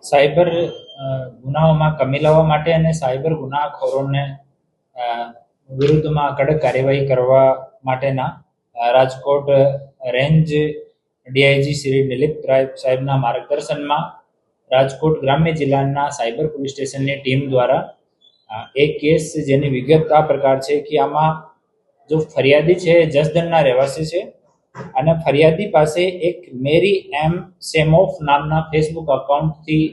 Cyber ગુનાઓમાં કમી લાવવા માટે અને સાયબર ગુનાખોરોને વિરુદ્ધમાં કડક કાર્યવાહી કરવા માટેના રાજકોટ રેન્જ ડીઆઈજી શ્રી દિલીપ રાય સાહેબના માર્ગદર્શનમાં રાજકોટ ગ્રામ્ય જિલ્લાના સાયબર પોલીસ સ્ટેશનની ટીમ દ્વારા એક કેસ જેની વિગત આ પ્રકાર છે કે આમાં જો ફરિયાદી છે જસદણના રહેવાસી છે અને ફરિયાદી પાસે એક મેરી એમ સેમોફ નામના ફેસબુક અકાઉન્ટથી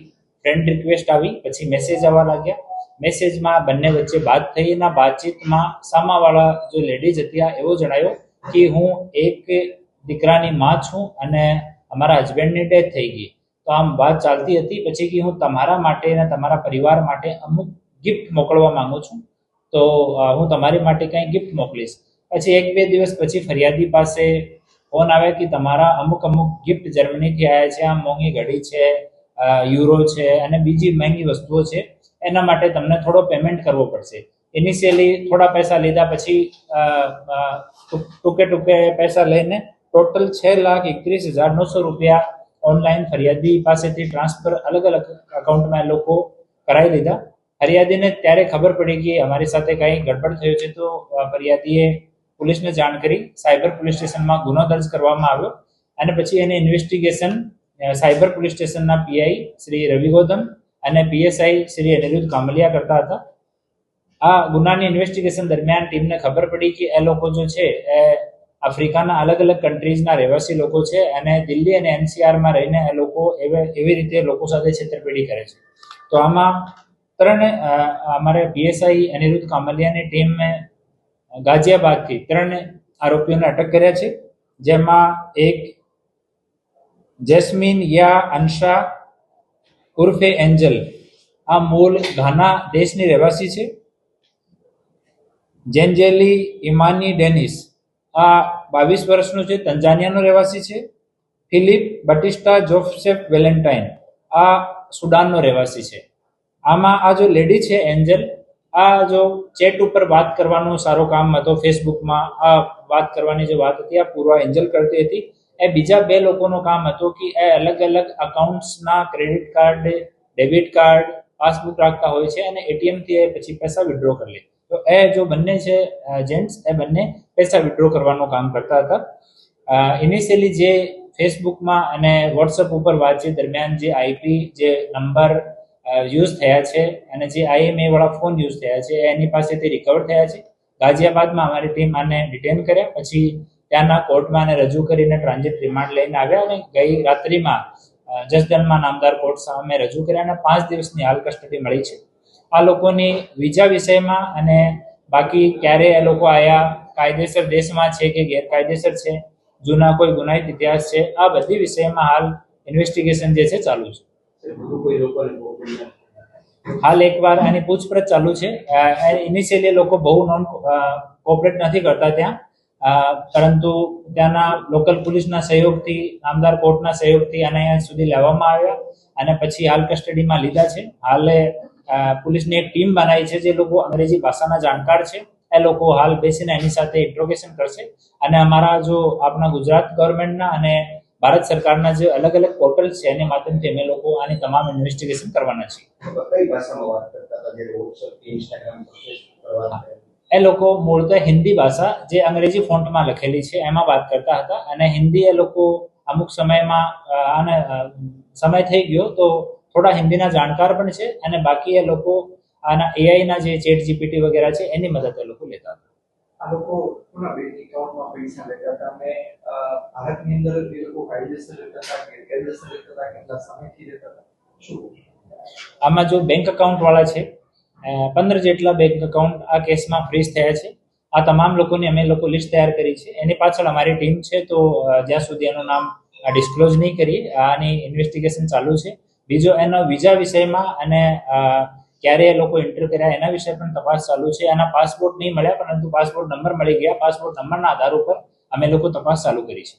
ફ્રેન્ડ રિક્વેસ્ટ આવી, પછી મેસેજ આવવા લાગ્યા. મેસેજમાં બંને વચ્ચે વાત થઈ. એના બાતચીતમાં સામાવાળા જો લેડીઝ હતી એવો જણાયો કે હું એક દીકરાની માં છું અને અમારા હસબન્ડની ડેથ થઈ ગઈ. તો આમ વાત ચાલતી હતી. પછી કે હું તમારા માટે અને તમારા પરિવાર માટે અમુક ગિફ્ટ મોકલવા માંગુ છું, તો હું તમારી માટે કંઈ ગિફ્ટ મોકલીશ. પછી 1-2 દિવસ પછી ફરિયાદી પાસે ફોન આવે કે તમારા અમુક ગિફ્ટ જર્મનીથી આવ્યા છે, આ મોંઘી ઘડી છે, યુરો છે અને બીજી મહેંગી વસ્તુઓ છે, એના માટે તમને થોડો પેમેન્ટ કરવો પડશે. ઇનિશિયલી થોડા પૈસા લીધા, પછી ટૂંકે પૈસા લઈને ટોટલ 6,31,900 રૂપિયા ઓનલાઈન ફરિયાદી પાસેથી ટ્રાન્સફર અલગ અકાઉન્ટમાં લોકો કરાવી લીધા. ફરિયાદીને ત્યારે ખબર પડી કે અમારી સાથે કંઈ ગડબડ થયો છે, તો ફરિયાદીએ પોલીસને જાણ કરી. સાયબર પોલીસ સ્ટેશનમાં ગુનો દર્જ કરવામાં આવ્યો અને પછી એની ઇન્વેસ્ટિગેશન સાયબર પોલીસ સ્ટેશનના પીઆઈ શ્રી રવિ ગૌતમ અને પીએસઆઈ શ્રી અનિરુદ્ધ કામલિયા કરતા હતા. આ ગુનાની ઇન્વેસ્ટિગેશન દરમિયાન ટીમને ખબર પડી કે એ લોકો જો છે એ આફ્રિકાના અલગ કન્ટ્રીઝના રહેવાસી લોકો છે અને દિલ્હી અને એનસીઆરમાં રહીને એ લોકો એવી રીતે લોકો સાથે છેતરપિંડી કરે છે. તો આમાં અમારે પીએસઆઈ અનિરુદ્ધ કામલિયાની ટીમે ગાઝિયાબાદથી 3 આરોપીઓને અટક કર્યા છે, જેમાં એક જેસ્મીન યા અનશા ઉર્ફે એન્જલ, આ મૂળ ઘાના દેશની રહેવાસી છે. જેન્જેલી ઇમાની ડેનિસ, આ 22 વર્ષનો છે, તંજાનિયાનો રહેવાસી છે. ફિલિપ બટિસ્ટા જોસેફ વેલેન્ટાઇન, આ સુડાનનો રહેવાસી છે. આમાં આ જો લેડી છે એન્જલ, આ જો ચેટ ઉપર વાત કરવાનો સારો કામ હતો, ફેસબુકમાં આ વાત કરવાની જે વાત હતી આ પૂર્વા એન્જલ કરતી હતી. એ બીજા 2 લોકોનું કામ હતું કે એ અલગ અકાઉન્ટ્સના credit card, debit card, passbook રાખતા હોય છે અને એટીએમથી એ પછી પૈસા વિડ્રો કરી લે. તો એ જો બંને છે જેન્ટ્સ, એ બંને પૈસા વિડ્રો કરવાનું કામ કરતા હતા. ઇનિશિયલી જે ફેસબુકમાં અને વોટ્સઅપ ઉપર વાતચીત દરમિયાન જે આઈપી, જે નંબર યુઝ થયા છે અને જે આઈએમએ વાળા ફોન યુઝ થયા છે એની પાસેથી રિકવર થયા છે. ગાઝિયાબાદમાં અમારી ટીમ આને ડિટેન કર્યા, પછી ત્યાંના કોર્ટમાં આને રજૂ કરીને ટ્રાન્ઝિટ રિમાન્ડ લઈને આવ્યા અને ગઈ રાત્રિમાં જસદણમાં નામદાર કોર્ટ સામે રજૂ કર્યા અને 5 દિવસની હાલ કસ્ટડી મળી છે. આ લોકોની વિઝા વિષયમાં અને બાકી ક્યારે એ લોકો આયા, કાયદેસર દેશમાં છે કે ગેરકાયદેસર છે, જૂના કોઈ ગુનાહિત ઇતિહાસ છે, આ બધી વિષયમાં હાલ ઇન્વેસ્ટિગેશન જે છે ચાલુ છે. હાલ એકવાર આની પૂછપરછ ચાલુ છે. ઇનિશિયલી લોકો બહુ નોન કોઓપરેટ નથી કરતા ત્યાં, પરંતુ ત્યાંના લોકલ પોલીસના સહયોગથી, નામદાર કોર્ટના સહયોગથી આને અહીંયા સુધી લાવવામાં આવ્યા અને પછી હાલ કસ્ટડીમાં લીધા છે. હાલે પોલીસની એક ટીમ બનાવી છે જે લોકો અંગ્રેજી ભાષાના જાણકાર છે. એ લોકો હાલ બેસીને એની સાથે ઇન્ટ્રોગેશન કરશે અને અમારા જો આપણા ગુજરાત ગવર્મેન્ટના અને ભારત સરકારના જે અલગ પોર્ટલ્સ છે એની માધ્યમથી અમે લોકો આની તમામ ઇન્વેસ્ટિગેશન કરવાના છીએ. એ લોકો મૂળતઃ હિન્દી ભાષા જે અંગ્રેજી ફોન્ટમાં લખેલી છે એમાં વાત કરતા હતા અને હિન્દી એ લોકો અમુક સમયમાં આને સમય થઈ ગયો તો થોડા હિન્દીના જાણકાર પણ છે અને બાકી એ લોકો આના એઆઈના જે ચેટ જીપીટી વગેરે છે એની મદદ એ લોકો લેતા હતા. આ લોકો કોના બેંક એકાઉન્ટમાં પૈસા લેતા હતા અને ભારતની અંદર એ લોકો કાયદેસર લેતા હતા, ગેરકાયદેસર લેતા હતા, કેટલા સમયથી લેતા હતા, શું? આમાં જો બેંક એકાઉન્ટ વાળા છે 15 જેટલા બેંક એકાઉન્ટ આ કેસમાં ફ્રીઝ થયા છે. આ તમામ લોકોની અમે લોકો લિસ્ટ તૈયાર કરી છે. એની પાછળ અમારી ટીમ છે, તો જ્યાં સુધી એનું નામ ડિસ્ક્લોઝ નહીં કરીએ, આની ઇન્વેસ્ટિગેશન ચાલુ છે. બીજો એનો વિઝા વિષયમાં અને ક્યારે એ લોકો એન્ટર કર્યા એના વિશે પણ તપાસ ચાલુ છે. એના પાસપોર્ટ નહીં મળ્યા, પરંતુ પાસપોર્ટ નંબર મળી ગયા. પાસપોર્ટ નંબરના આધાર ઉપર અમે લોકો તપાસ ચાલુ કરી છે.